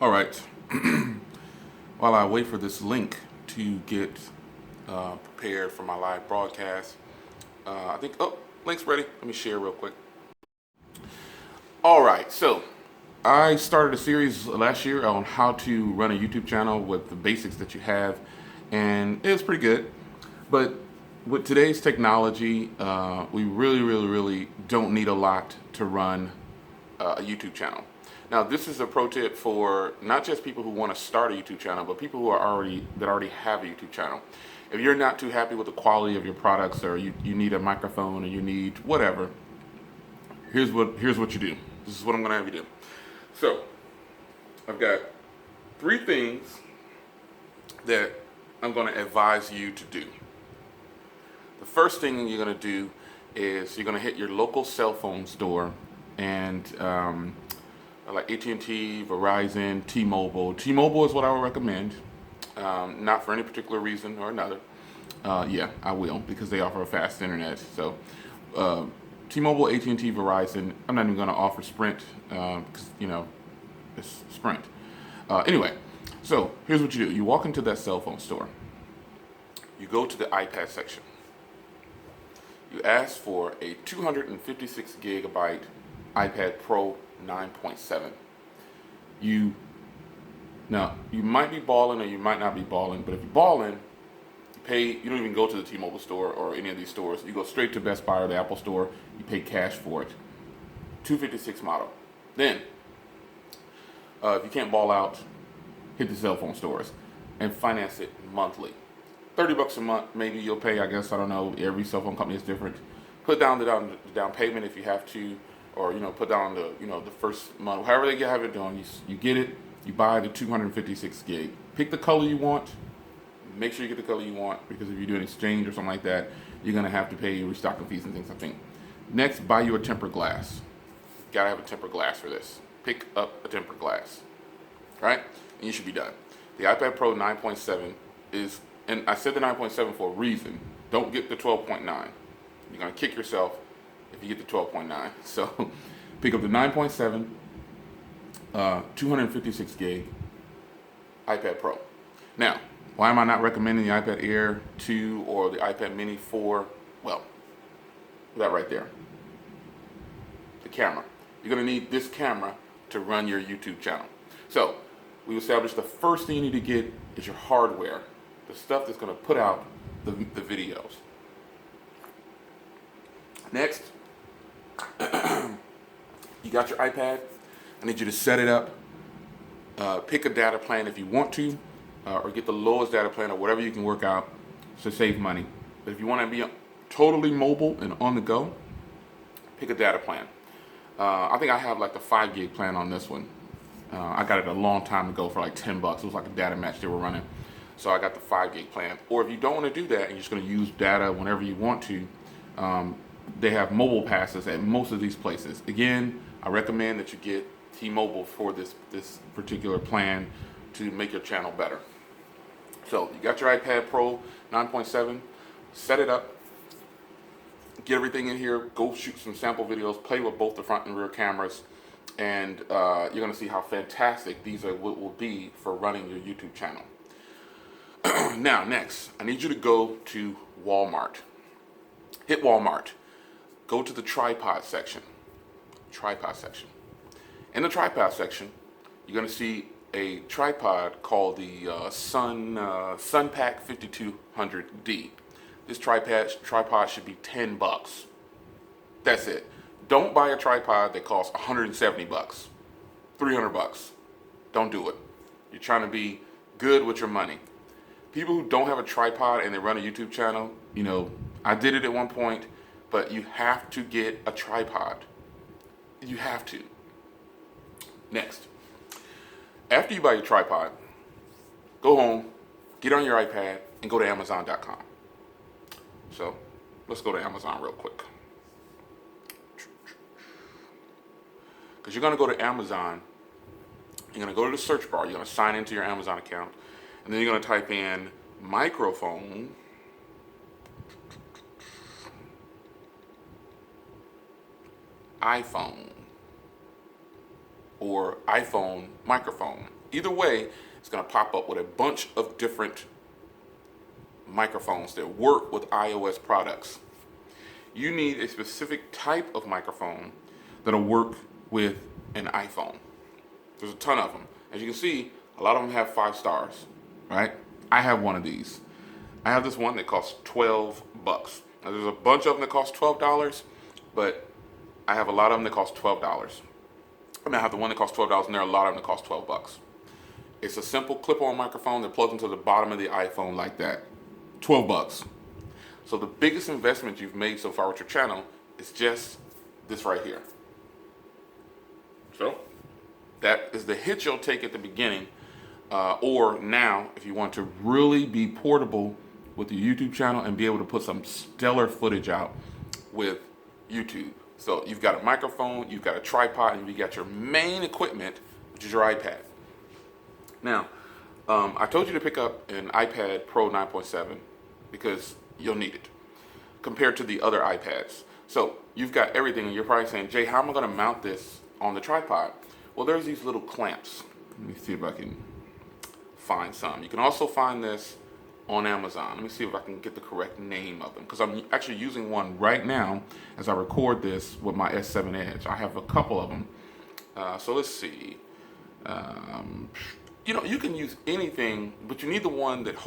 All right. While I wait for this link to get prepared for my live broadcast, I think, oh, link's ready. Let me share real quick. All right. So I started a series last year on how to run a YouTube channel with the basics that you have, and it was pretty good. But with today's technology, we really don't need a lot to run a YouTube channel. Now, this is a pro tip for not just people who want to start a YouTube channel, but people who are already have a YouTube channel. If you're not too happy with the quality of your products, or you need a microphone, or you need whatever, here's what you do. This is what I'm going to have you do. So, I've got 3 things that I'm going to advise you to do. The first thing you're going to do is you're going to hit your local cell phone store, and like AT&T, Verizon, T-Mobile. T-Mobile is what I would recommend, not for any particular reason or another. Yeah, I will, because they offer a fast internet. So T-Mobile, AT&T, Verizon. I'm not even going to offer Sprint, because it's Sprint. Anyway, so here's what you do. You walk into that cell phone store. You go to the iPad section. You ask for a 256 gigabyte iPad Pro 9.7. You might be balling or you might not be balling, but if you're balling, you don't even go to the T-Mobile store or any of these stores. You go straight to Best Buy or the Apple store. You pay cash for it. 256 model. Then, if you can't ball out, hit the cell phone stores and finance it monthly. $30 a month, maybe you'll pay. I guess, I don't know. Every cell phone company is different. Put down the down payment if you have to, or put down the first month. However they have it done, you get it. You buy the 256 gig. Pick the color you want. Make sure you get the color you want, because if you do an exchange or something like that, you're gonna have to pay restocking fees and things like that. Next, buy you a tempered glass. You gotta have a tempered glass for this. Pick up a tempered glass, right? And you should be done. The iPad Pro 9.7 is, and I said the 9.7 for a reason. Don't get the 12.9. You're gonna kick yourself if you get the 12.9. So pick up the 9.7, 256 gig iPad Pro. Now, why am I not recommending the iPad Air 2 or the iPad Mini 4? Well, that right there. The camera. You're going to need this camera to run your YouTube channel. So, we established the first thing you need to get is your hardware. The stuff that's going to put out the videos. Next, you got your iPad. I need you to set it up. Pick a data plan if you want to. Or get the lowest data plan or whatever you can work out to save money. But if you want to be totally mobile and on the go, pick a data plan. I think I have like the 5 gig plan on this one. I got it a long time ago for like $10. It was like a data match they were running. So I got the 5 gig plan. Or if you don't want to do that and you're just going to use data whenever you want to, they have mobile passes at most of these places. Again, I recommend that you get T-Mobile for this particular plan to make your channel better. So you got your iPad Pro 9.7, set it up, get everything in here, go shoot some sample videos, play with both the front and rear cameras, and you're going to see how fantastic these will be for running your YouTube channel. Now, next, I need you to go to Walmart. Hit Walmart. Go to the tripod section. In the tripod section, you're going to see a tripod called the Sunpack 5200D. This tripod should be $10. That's it. Don't buy a tripod that costs $170, $300. Don't do it. You're trying to be good with your money. People who don't have a tripod and they run a YouTube channel, I did it at one point, but you have to get a tripod. You have to. Next. After you buy your tripod, go home, get on your iPad, and go to Amazon.com. So, let's go to Amazon real quick. Because you're going to go to Amazon, you're going to go to the search bar, you're going to sign into your Amazon account, and then you're going to type in microphone, iPhone, or iPhone microphone. Either way, it's going to pop up with a bunch of different microphones that work with iOS products. You need a specific type of microphone that'll work with an iPhone. There's a ton of them. As you can see, a lot of them have 5 stars, right? I have one of these. I have this one that costs $12. Now, there's a bunch of them that cost $12, but I have a lot of them that cost $12. I mean, I have the one that costs $12, and there are a lot of them that cost $12. It's a simple clip-on microphone that plugs into the bottom of the iPhone like that. $12. So the biggest investment you've made so far with your channel is just this right here. So that is the hit you'll take at the beginning, or now if you want to really be portable with your YouTube channel and be able to put some stellar footage out with YouTube. So you've got a microphone, you've got a tripod, and you've got your main equipment, which is your iPad. Now, I told you to pick up an iPad Pro 9.7 because you'll need it compared to the other iPads. So you've got everything, and you're probably saying, Jay, how am I going to mount this on the tripod? Well, there's these little clamps. Let me see if I can find some. You can also find this on Amazon. Let me see if I can get the correct name of them, because I'm actually using one right now as I record this with my S7 Edge. I have a couple of them. So let's see. You know, you can use anything, but you need the one that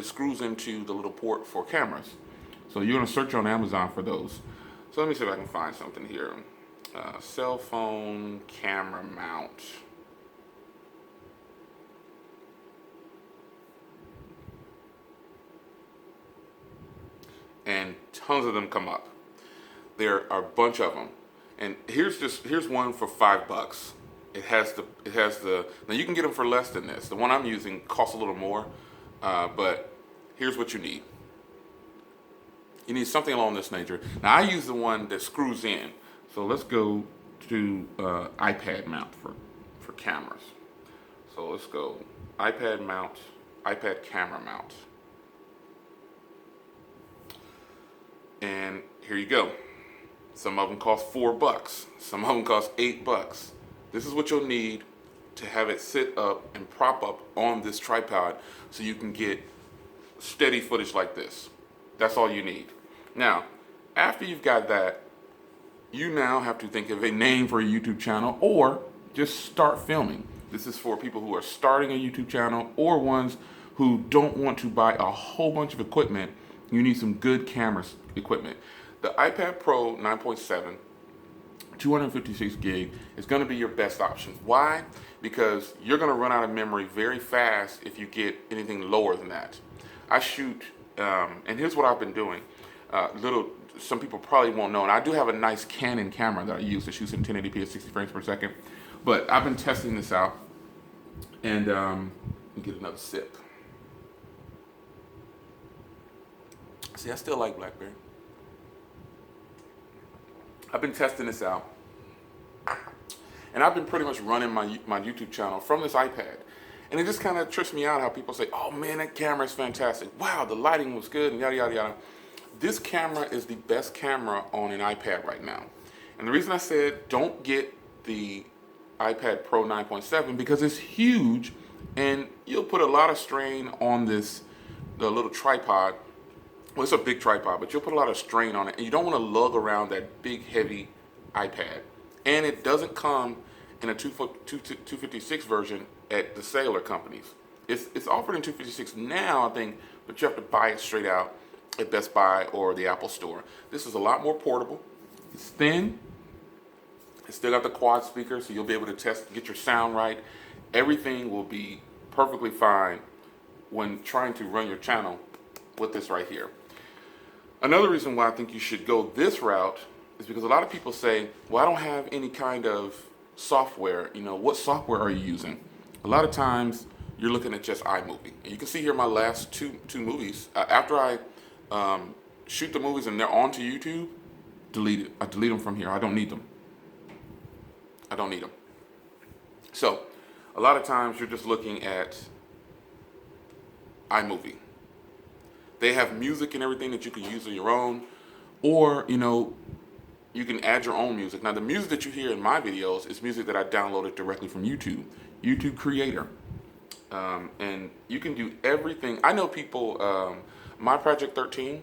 screws into the little port for cameras. So you're going to search on Amazon for those. So let me see if I can find something here. Cell phone camera mount. And tons of them come up. There are a bunch of them. And here's one for $5. It has the now you can get them for less than this. The one I'm using costs a little more, but here's what you need. You need something along this nature. Now I use the one that screws in. So let's go to iPad mount for cameras. So let's go iPad mount, iPad camera mount. And here you go. Some of them cost $4. Some of them cost $8. This is what you'll need to have it sit up and prop up on this tripod so you can get steady footage like this. That's all you need. Now, after you've got that, you now have to think of a name for a YouTube channel or just start filming. This is for people who are starting a YouTube channel or ones who don't want to buy a whole bunch of equipment. You need some good camera equipment. The iPad Pro 9.7, 256 gig is going to be your best option. Why? Because you're going to run out of memory very fast if you get anything lower than that. I shoot, and here's what I've been doing. Some people probably won't know, and I do have a nice Canon camera that I use that shoots in 1080p at 60 frames per second. But I've been testing this out, and let me get another sip. See, I still like Blackberry. I've been testing this out, and I've been pretty much running my YouTube channel from this iPad. And it just kind of trips me out how people say, oh man, that camera is fantastic. Wow, the lighting was good, and yada, yada, yada. This camera is the best camera on an iPad right now. And the reason I said don't get the iPad Pro 9.7 because it's huge, and you'll put a lot of strain on the little tripod. Well, it's a big tripod, but you'll put a lot of strain on it, and you don't want to lug around that big, heavy iPad. And it doesn't come in a 256 version at the cellular companies. It's offered in 256 now, I think, but you have to buy it straight out at Best Buy or the Apple Store. This is a lot more portable. It's thin. It's still got the quad speaker, so you'll be able to get your sound right. Everything will be perfectly fine when trying to run your channel with this right here. Another reason why I think you should go this route is because a lot of people say, well, I don't have any kind of software. You know, what software are you using? A lot of times you're looking at just iMovie. And you can see here my last two movies. After I shoot the movies and they're onto YouTube, delete it. I delete them from here. I don't need them. I don't need them. So a lot of times you're just looking at iMovie. They have music and everything that you can use on your own, or, you know, you can add your own music. Now, the music that you hear in my videos is music that I downloaded directly from YouTube. YouTube Creator. And you can do everything. I know people, my Project 13,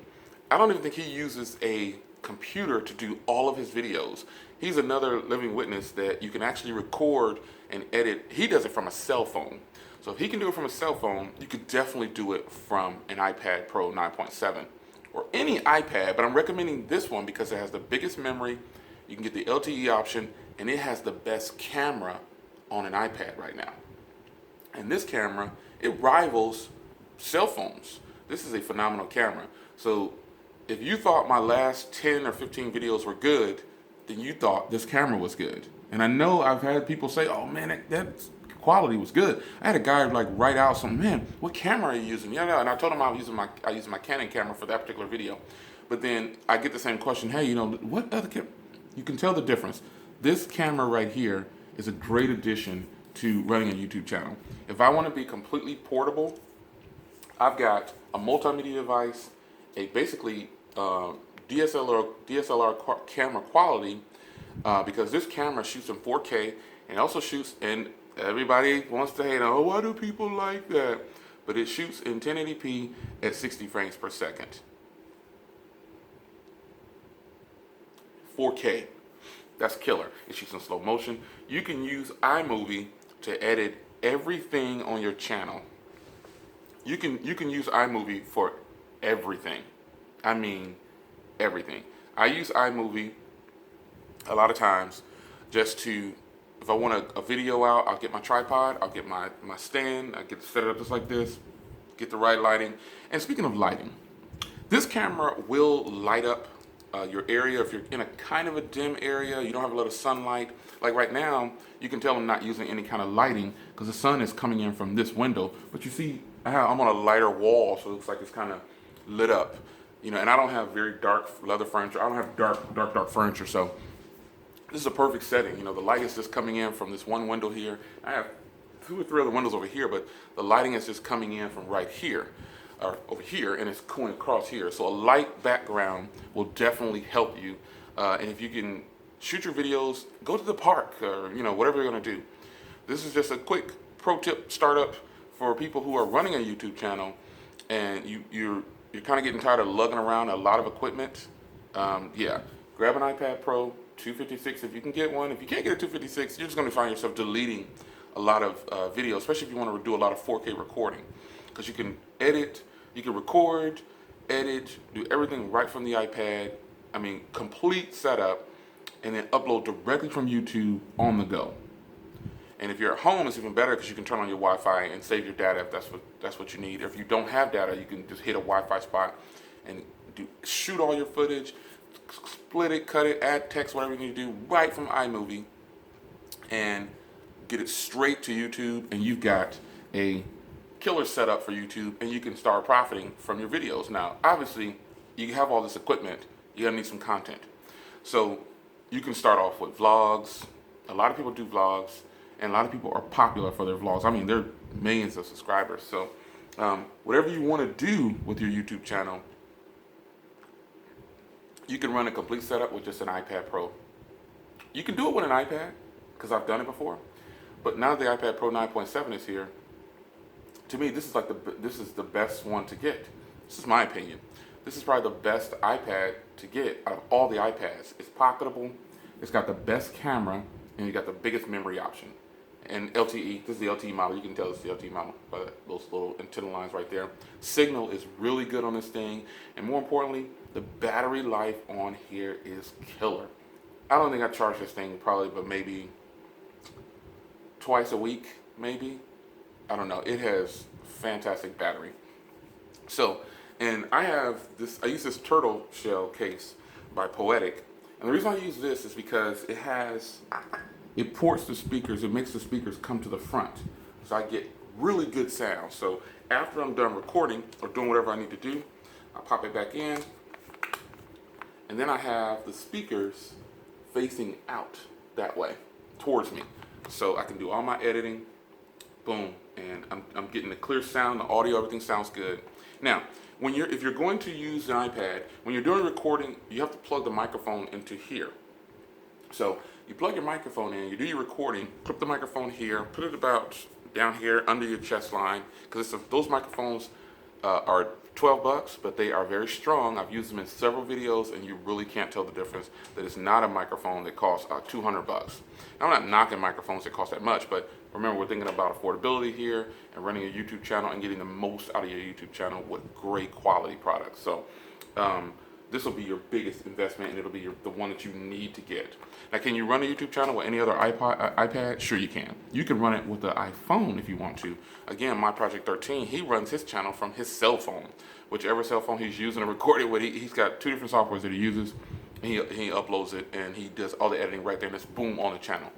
I don't even think he uses a computer to do all of his videos. He's another living witness that you can actually record and edit. He does it from a cell phone. So if he can do it from a cell phone, you could definitely do it from an iPad Pro 9.7 or any iPad, but I'm recommending this one because it has the biggest memory. You can get the LTE option, and it has the best camera on an iPad right now. And this camera, it rivals cell phones. This is a phenomenal camera. So if you thought my last 10 or 15 videos were good, then you thought this camera was good. And I know I've had people say, oh man, that quality was good. I had a guy like write out some, man, what camera are you using? Yeah, and I told him I use my Canon camera for that particular video. But then I get the same question, hey, what other camera? You can tell the difference. This camera right here is a great addition to running a YouTube channel. If I want to be completely portable, I've got a multimedia device, a basically DSLR camera quality, because this camera shoots in 4K and also shoots in, everybody wants to hate, oh, why do people like that? But it shoots in 1080p at 60 frames per second. 4K. That's killer. It shoots in slow motion. You can use iMovie to edit everything on your channel. You can use iMovie for everything. I mean, everything. I use iMovie a lot of times just to, if I want a video out, I'll get my tripod, I'll get my stand, I get set it up just like this, get the right lighting. And speaking of lighting, this camera will light up your area. If you're in a kind of a dim area, you don't have a lot of sunlight. Like right now, you can tell I'm not using any kind of lighting because the sun is coming in from this window. But you see, I'm on a lighter wall, so it looks like it's kind of lit up. And I don't have very dark leather furniture. I don't have dark furniture, so this is a perfect setting. The light is just coming in from this one window here. I have 2 or 3 other windows over here, but the lighting is just coming in from right here, or over here, and it's going across here. So a light background will definitely help you. And if you can shoot your videos, go to the park, or whatever you're gonna do. This is just a quick pro tip startup for people who are running a YouTube channel, and you're kind of getting tired of lugging around a lot of equipment. Yeah, grab an iPad Pro 256 if you can get one. If you can't get a 256, you're just going to find yourself deleting a lot of videos, especially if you want to do a lot of 4K recording, because you can edit, you can record, edit, do everything right from the iPad. I mean, complete setup, and then upload directly from YouTube on the go. And if you're at home, it's even better because you can turn on your Wi-Fi and save your data if that's what you need. If you don't have data, you can just hit a Wi-Fi spot and shoot all your footage, split it, cut it, add text, whatever you need to do, right from iMovie, and get it straight to YouTube, and you've got a killer setup for YouTube, and you can start profiting from your videos. Now, obviously, you have all this equipment, you're gonna need some content. So you can start off with vlogs. A lot of people do vlogs, and a lot of people are popular for their vlogs. I mean, they're millions of subscribers. So whatever you want to do with your YouTube channel, you can run a complete setup with just an iPad Pro. You can do it with an iPad, because I've done it before. But now the iPad Pro 9.7 is here. To me, this is the best one to get. This is my opinion. This is probably the best iPad to get out of all the iPads. It's pocketable. It's got the best camera, and you got the biggest memory option. And LTE, this is the LTE model. You can tell it's the LTE model by those little antenna lines right there. Signal is really good on this thing. And more importantly, the battery life on here is killer. I don't think I charge this thing probably, but maybe twice a week, maybe. I don't know. It has fantastic battery. So, and I use this turtle shell case by Poetic. And the reason I use this is because it ports the speakers, it makes the speakers come to the front. So I get really good sound. So after I'm done recording or doing whatever I need to do, I pop it back in. And then I have the speakers facing out that way, towards me. So I can do all my editing, boom, and I'm getting the clear sound, the audio, everything sounds good. Now, if you're going to use an iPad, when you're doing recording, you have to plug the microphone into here. So you plug your microphone in, you do your recording, clip the microphone here, put it about down here under your chest line, because those microphones are $12, but they are very strong. I've used them in several videos, and you really can't tell the difference. That it's not a microphone that costs $200. Now, I'm not knocking microphones that cost that much, but remember, we're thinking about affordability here and running a YouTube channel and getting the most out of your YouTube channel with great quality products. So this will be your biggest investment, and it'll be the one that you need to get. Now, can you run a YouTube channel with any other iPad? Sure you can. You can run it with the iPhone if you want to. Again, my Project 13, he runs his channel from his cell phone. Whichever cell phone he's using to record it with, he's got 2 different softwares that he uses. He uploads it, and he does all the editing right there, and it's boom on the channel.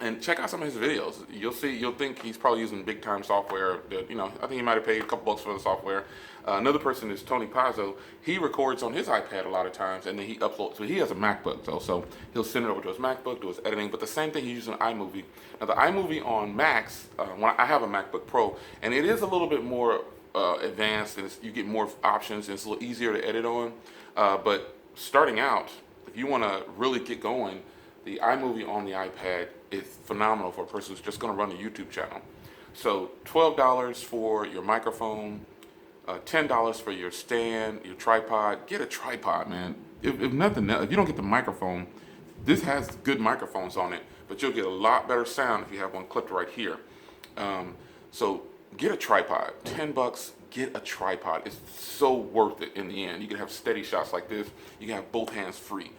And check out some of his videos. You'll think he's probably using big time software that, I think he might have paid a couple bucks for the software. Another person is Tony Pazzo. He records on his iPad a lot of times, and then he uploads. So he has a MacBook though, so he'll send it over to his MacBook, do his editing. But the same thing, he's using iMovie. Now the iMovie on Macs, I have a MacBook Pro, and it is a little bit more advanced, and you get more options, and it's a little easier to edit on. But starting out, if you want to really get going, the iMovie on the iPad is phenomenal for a person who's just going to run a YouTube channel. So $12 for your microphone, $10 for your stand, your tripod. Get a tripod, man. If nothing else, if you don't get the microphone, this has good microphones on it, but you'll get a lot better sound if you have one clipped right here. So get a tripod. $10. Get a tripod. It's so worth it in the end. You can have steady shots like this. You can have both hands free.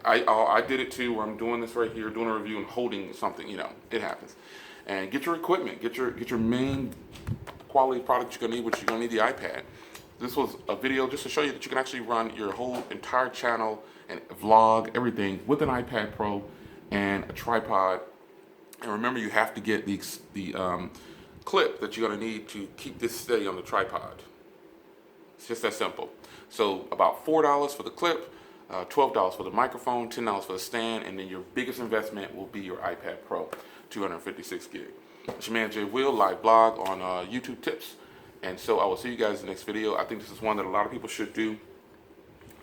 I did it too, where I'm doing this right here, doing a review and holding something. It happens. And get your equipment. Get your main quality product you're gonna need, which you're gonna need the iPad. This was a video just to show you that you can actually run your whole entire channel and vlog everything with an iPad Pro and a tripod. And remember, you have to get the clip that you're gonna need to keep this steady on the tripod. It's just that simple. So about $4 for the clip, $12 for the microphone, $10 for the stand, and then your biggest investment will be your iPad Pro, 256 gig. It's your man Jay Will, live blog on YouTube tips. And so I will see you guys in the next video. I think this is one that a lot of people should do.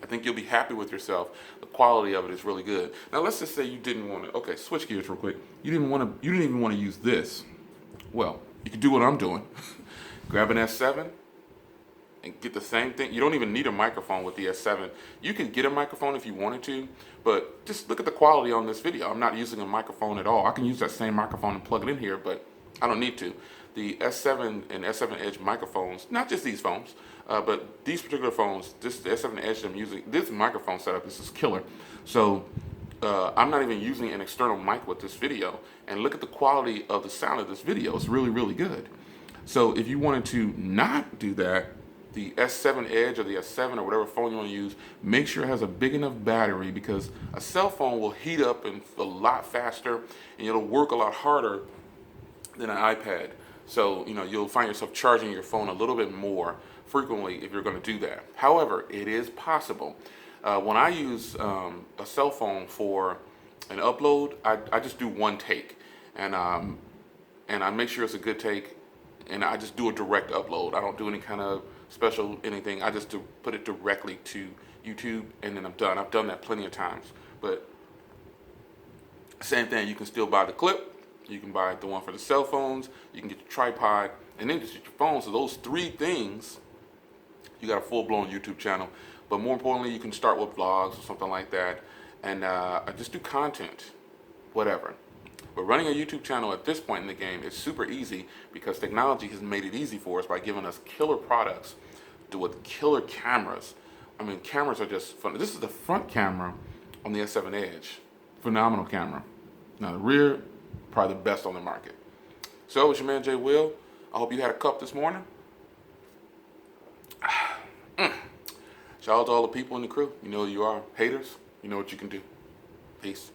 I think you'll be happy with yourself. The quality of it is really good. Now let's just say you didn't want to, okay, switch gears real quick. You didn't even want to use this. Well, you can do what I'm doing. Grab an S7 and get the same thing. You don't even need a microphone with the S7. You can get a microphone if you wanted to, but just look at the quality on this video. I'm not using a microphone at all. I can use that same microphone and plug it in here, but I don't need to. The S7 and S7 Edge microphones, not just these phones, but these particular phones, the S7 Edge I'm using, this microphone setup, this is killer. So I'm not even using an external mic with this video, and look at the quality of the sound of this video. It's really, really good. So if you wanted to not do that, the S7 Edge or the S7 or whatever phone you want to use, make sure it has a big enough battery, because a cell phone will heat up and a lot faster, and it'll work a lot harder than an iPad. So, you'll find yourself charging your phone a little bit more frequently if you're going to do that. However, it is possible. When I use a cell phone for an upload, I just do one take, and I make sure it's a good take, and I just do a direct upload. I don't do any kind of special anything. I just put it directly to YouTube, and then I'm done. I've done that plenty of times. But same thing, you can still buy the clip. You can buy the one for the cell phones. You can get the tripod, and then just get your phone. So those 3 things, you got a full-blown YouTube channel. But more importantly, you can start with vlogs or something like that, and just do content, whatever. But running a YouTube channel at this point in the game is super easy, because technology has made it easy for us by giving us killer products with killer cameras. I mean, cameras are just fun. This is the front camera on the S7 Edge. Phenomenal camera. Now the rear, probably the best on the market. So it's your man Jay Will. I hope you had a cup this morning. Shout out to all the people in the crew. You know who you are. Haters, you know what you can do. Peace.